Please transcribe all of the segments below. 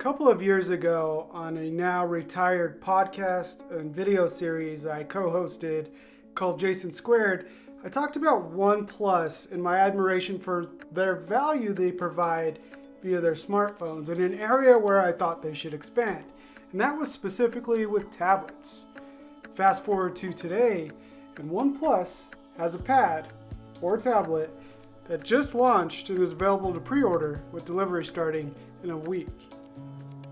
couple of years ago on a now retired podcast and video series I co-hosted called Jason Squared, I talked about OnePlus and my admiration for their value they provide via their smartphones in an area where I thought they should expand, and that was specifically with tablets. Fast forward to today, and OnePlus has a pad or tablet that just launched and is available to pre-order with delivery starting in a week.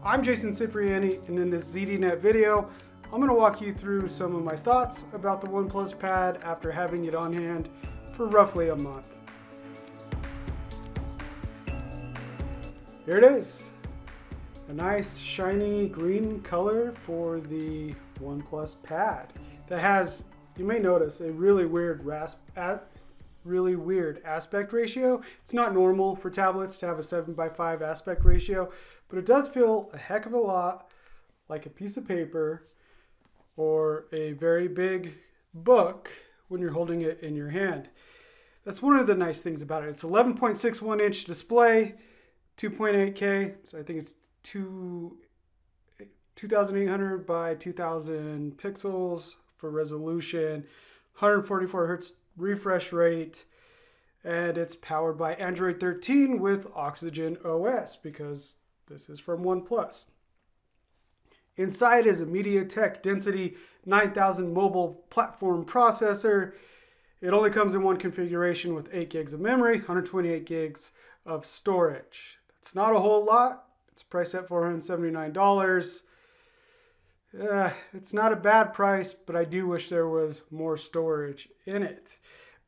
I'm Jason Cipriani, and in this ZDNET video, I'm going to walk you through some of my thoughts about the OnePlus Pad after having it on hand for roughly a month. Here it is, a nice shiny green color for the OnePlus Pad that has, you may notice, a really weird aspect ratio. It's not normal for tablets to have a 7:5 aspect ratio, but it does feel a heck of a lot like a piece of paper or a very big book when you're holding it in your hand. That's one of the nice things about it. It's 11.61 inch display, 2.8K, so I think it's 2800 by 2000 pixels for resolution, 144 hertz refresh rate, and it's powered by Android 13 with Oxygen OS because this is from OnePlus. Inside is a MediaTek Dimensity 9000 mobile platform processor. It only comes in one configuration with 8 gigs of memory, 128 gigs of storage. That's not a whole lot. It's priced at $479. It's not a bad price, but I do wish there was more storage in it.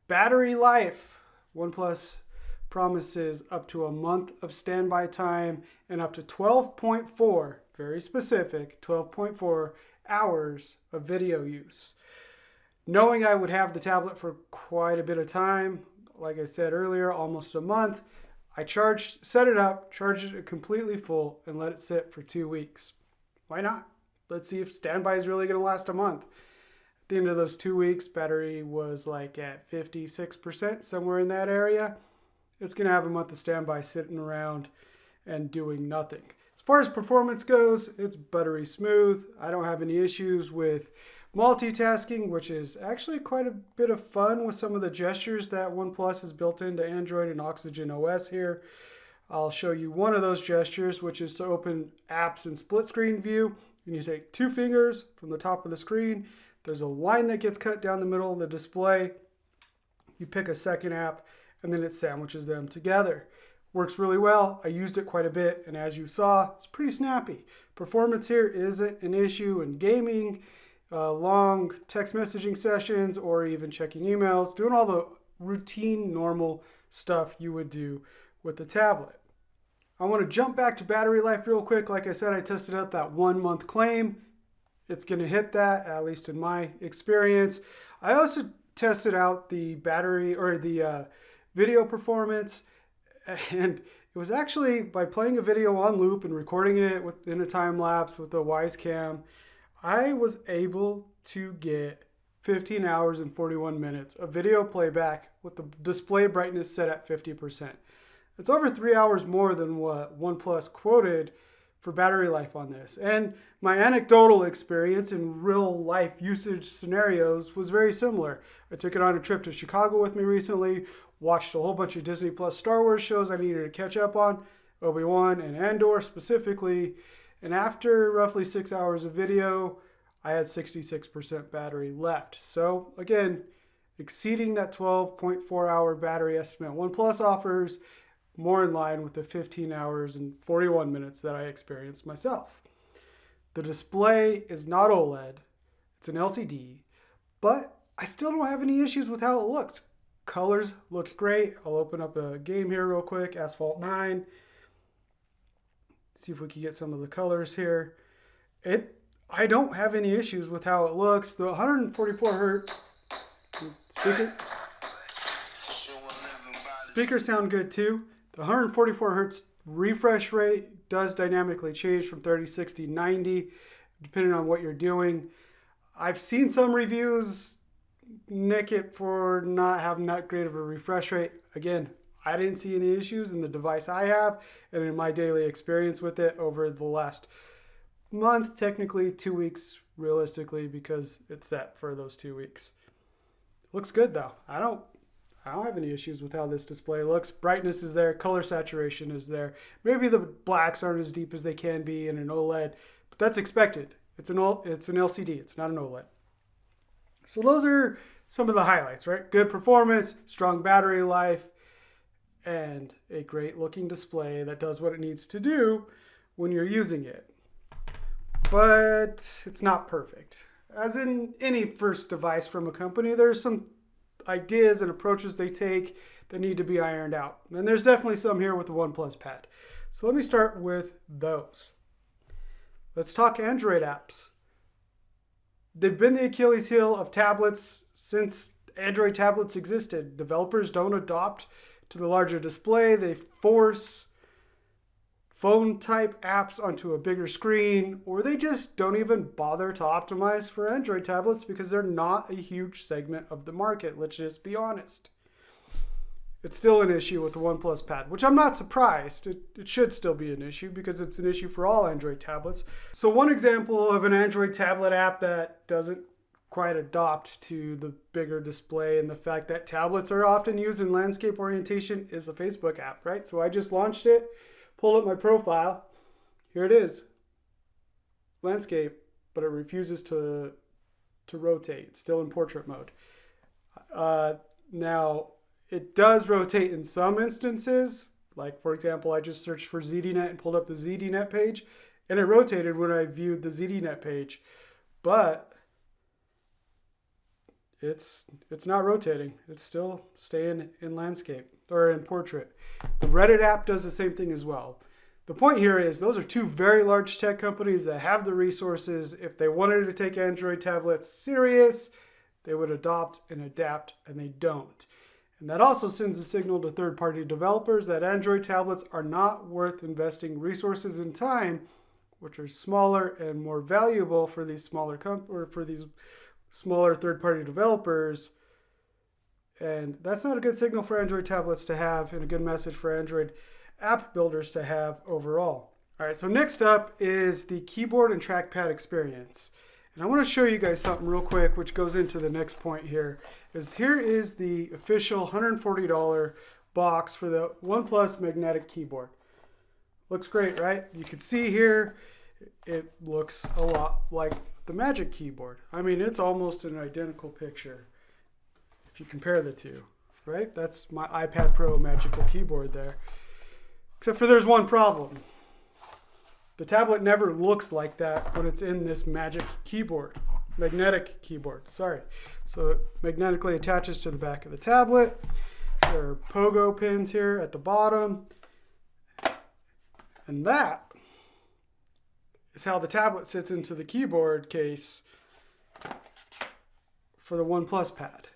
Battery life. OnePlus promises up to a month of standby time and up to 12.4, very specific, 12.4 hours of video use. Knowing I would have the tablet for quite a bit of time, like I said earlier, almost a month, I set it up, charged it completely full, and let it sit for 2 weeks. Why not? Let's see if standby is really going to last a month. At the end of those 2 weeks, battery was like at 56%, somewhere in that area. It's going to have a month of standby sitting around and doing nothing. As far as performance goes, it's buttery smooth. I don't have any issues with multitasking, which is actually quite a bit of fun with some of the gestures that OnePlus has built into Android and Oxygen OS here. I'll show you one of those gestures, which is to open apps in split screen view. You take 2 fingers from the top of the screen. There's a line that gets cut down the middle of the display. You pick a second app, and then it sandwiches them together. Works really well. I used it quite a bit, and as you saw, it's pretty snappy. Performance here isn't an issue in gaming, long text messaging sessions, or even checking emails, doing all the routine, normal stuff you would do with the tablet. I want to jump back to battery life real quick. Like I said, I tested out that 1 month claim. It's going to hit that, at least in my experience. I also tested out the battery or the video performance, and it was actually by playing a video on loop and recording it in a time lapse with the Wise Cam, I was able to get 15 hours and 41 minutes of video playback with the display brightness set at 50%. It's over 3 hours more than what OnePlus quoted for battery life on this. And my anecdotal experience in real life usage scenarios was very similar. I took it on a trip to Chicago with me recently, watched a whole bunch of Disney Plus Star Wars shows I needed to catch up on, Obi-Wan and Andor specifically. And after roughly 6 hours of video, I had 66% battery left. So again, exceeding that 12.4 hour battery estimate OnePlus offers, more in line with the 15 hours and 41 minutes that I experienced myself. The display is not OLED, it's an LCD, but I still don't have any issues with how it looks. Colors look great. I'll open up a game here real quick, Asphalt 9. See if we can get some of the colors here. I don't have any issues with how it looks. The 144 hertz speakers sound good too. The 144 hertz refresh rate does dynamically change from 30, 60, 90, depending on what you're doing. I've seen some reviews nick it for not having that great of a refresh rate. Again, I didn't see any issues in the device I have and in my daily experience with it over the last month, technically 2 weeks realistically, because it's set for those 2 weeks. Looks good though. I don't have any issues with how this display looks. Brightness is there, color saturation is there. Maybe the blacks aren't as deep as they can be in an OLED, but that's expected. It's an LCD, it's not an OLED. So those are some of the highlights, right? Good performance, strong battery life, and a great looking display that does what it needs to do when you're using it. But it's not perfect. As in any first device from a company, there's some ideas and approaches they take that need to be ironed out. And there's definitely some here with the OnePlus Pad. So let me start with those. Let's talk Android apps. They've been the Achilles heel of tablets since Android tablets existed. Developers don't adopt to the larger display. They force phone type apps onto a bigger screen, or they just don't even bother to optimize for Android tablets because they're not a huge segment of the market. Let's just be honest. It's still an issue with the OnePlus Pad, which I'm not surprised. It should still be an issue because it's an issue for all Android tablets. So one example of an Android tablet app that doesn't quite adopt to the bigger display and the fact that tablets are often used in landscape orientation is the Facebook app, right? So I just launched it, pulled up my profile. Here it is, landscape, but it refuses to rotate. It's still in portrait mode. Now, it does rotate in some instances. Like, for example, I just searched for ZDNET and pulled up the ZDNET page, and it rotated when I viewed the ZDNET page. But it's not rotating. It's still staying in landscape or in portrait. The Reddit app does the same thing as well. The point here is those are two very large tech companies that have the resources. If they wanted to take Android tablets serious, they would adopt and adapt, and they don't. And that also sends a signal to third-party developers that Android tablets are not worth investing resources and time, which are smaller and more valuable for these smaller smaller third-party developers. And that's not a good signal for Android tablets to have, and a good message for Android app builders to have overall. All right, so next up is the keyboard and trackpad experience. And I want to show you guys something real quick, which goes into the next point here. Here is the official $140 box for the OnePlus magnetic keyboard. Looks great, right? You can see here, it looks a lot like the Magic Keyboard. I mean, it's almost an identical picture if you compare the two, right? That's my iPad Pro Magical Keyboard there. Except for there's one problem. The tablet never looks like that when it's in this magnetic keyboard. So it magnetically attaches to the back of the tablet. There are pogo pins here at the bottom. And that is how the tablet sits into the keyboard case for the OnePlus Pad.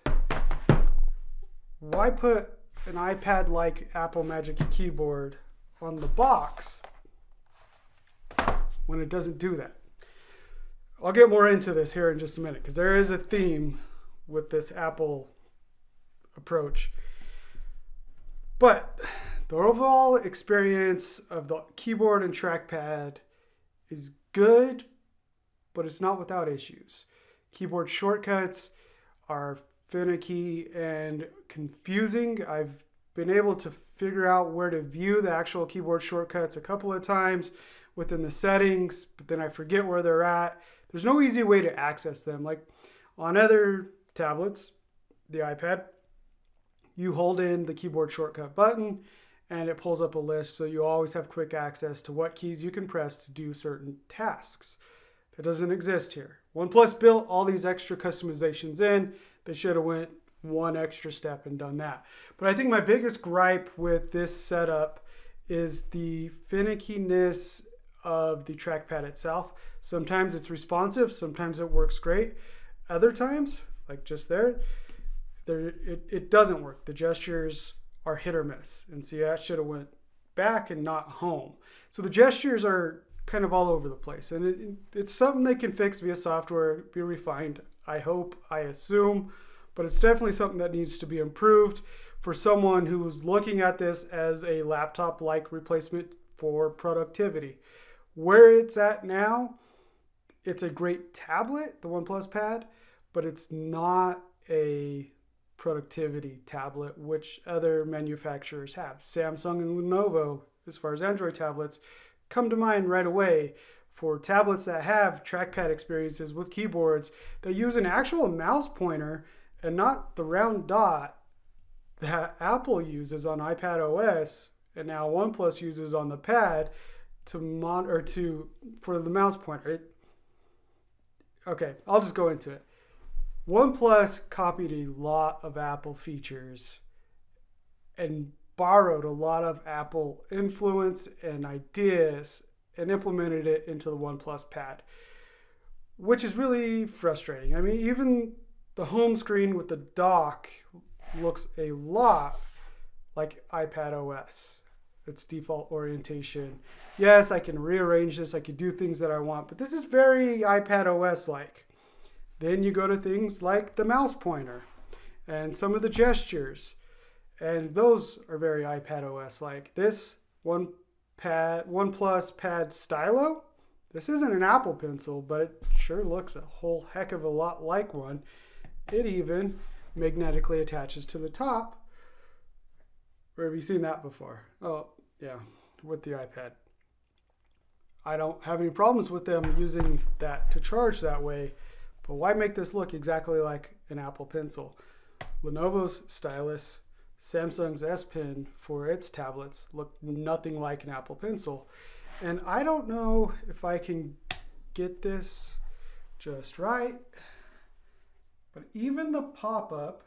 Why put an iPad-like Apple Magic Keyboard on the box when it doesn't do that? I'll get more into this here in just a minute because there is a theme with this Apple approach. But the overall experience of the keyboard and trackpad is good, but it's not without issues. Keyboard shortcuts are finicky and confusing. I've been able to figure out where to view the actual keyboard shortcuts a couple of times within the settings, but then I forget where they're at. There's no easy way to access them. Like on other tablets, the iPad, you hold in the keyboard shortcut button and it pulls up a list, so you always have quick access to what keys you can press to do certain tasks. That doesn't exist here. OnePlus built all these extra customizations in. They should have went one extra step and done that. But I think my biggest gripe with this setup is the finickiness of the trackpad itself. Sometimes it's responsive, sometimes it works great. Other times, like just there it doesn't work. The gestures are hit or miss. And see, that should have went back and not home. So the gestures are kind of all over the place. And it's something they can fix via software, be refined, I hope, I assume. But it's definitely something that needs to be improved. for someone who's looking at this as a laptop-like replacement for productivity. Where it's at now, it's a great tablet, the OnePlus Pad, but it's not a productivity tablet, which other manufacturers have. Samsung and Lenovo, as far as Android tablets, come to mind right away for tablets that have trackpad experiences with keyboards that use an actual mouse pointer and not the round dot that Apple uses on iPad OS and now OnePlus uses on the Pad for the mouse pointer. Okay, I'll just go into it. OnePlus copied a lot of Apple features and borrowed a lot of Apple influence and ideas and implemented it into the OnePlus Pad, which is really frustrating. I mean, even the home screen with the dock looks a lot like iPad OS. Its default orientation. Yes, I can rearrange this. I can do things that I want, but this is very iPad OS-like. Then you go to things like the mouse pointer and some of the gestures, and those are very iPad OS-like. This OnePlus Pad Stylo, this isn't an Apple Pencil, but it sure looks a whole heck of a lot like one. It even magnetically attaches to the top. Where have you seen that before? Oh, yeah, with the iPad. I don't have any problems with them using that to charge that way, but why make this look exactly like an Apple Pencil? Lenovo's stylus, Samsung's S Pen for its tablets look nothing like an Apple Pencil. And I don't know if I can get this just right, but even the pop-up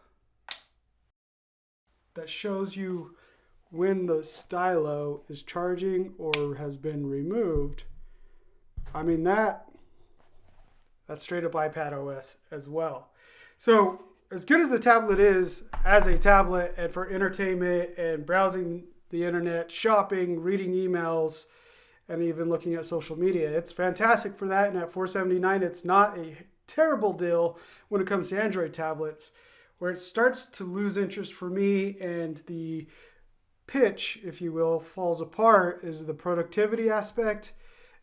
that shows you when the stylo is charging or has been removed, I mean, that's straight up iPad OS as well. So as good as the tablet is as a tablet and for entertainment and browsing the internet, shopping, reading emails, and even looking at social media, it's fantastic for that. And at $479, it's not a terrible deal when it comes to Android tablets. Where it starts to lose interest for me and the pitch, if you will, falls apart is the productivity aspect.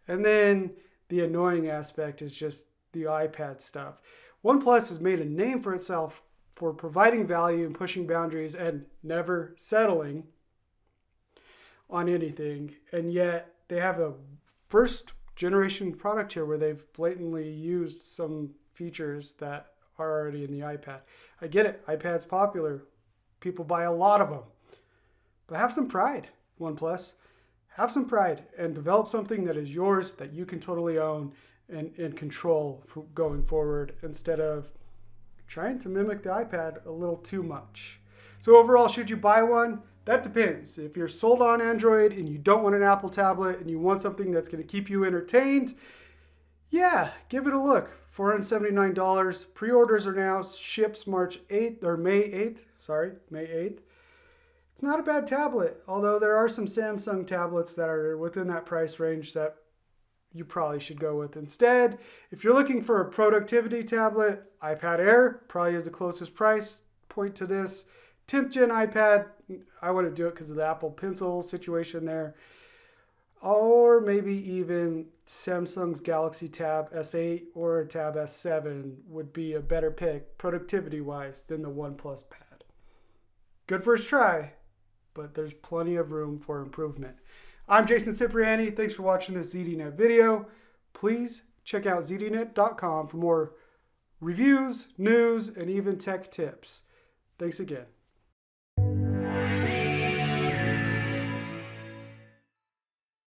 And then the annoying aspect is just the iPad stuff. OnePlus has made a name for itself for providing value and pushing boundaries and never settling on anything. And yet they have a first generation product here where they've blatantly used some features that are already in the iPad. I get it. iPad's popular. People buy a lot of them. But have some pride, OnePlus. Have some pride and develop something that is yours, that you can totally own and control for going forward, instead of trying to mimic the iPad a little too much. So overall, should you buy one? That depends. If you're sold on Android and you don't want an Apple tablet and you want something that's going to keep you entertained, yeah, give it a look. $479. Pre-orders are now, ships May 8th. It's not a bad tablet, although there are some Samsung tablets that are within that price range that you probably should go with instead. If you're looking for a productivity tablet, iPad Air probably is the closest price point to this. 10th gen iPad, I wouldn't do it because of the Apple Pencil situation there. Or maybe even Samsung's Galaxy Tab S8 or a Tab S7 would be a better pick productivity-wise than the OnePlus Pad. Good first try, but there's plenty of room for improvement. I'm Jason Cipriani. Thanks for watching this ZDNET video. Please check out ZDNET.com for more reviews, news, and even tech tips. Thanks again.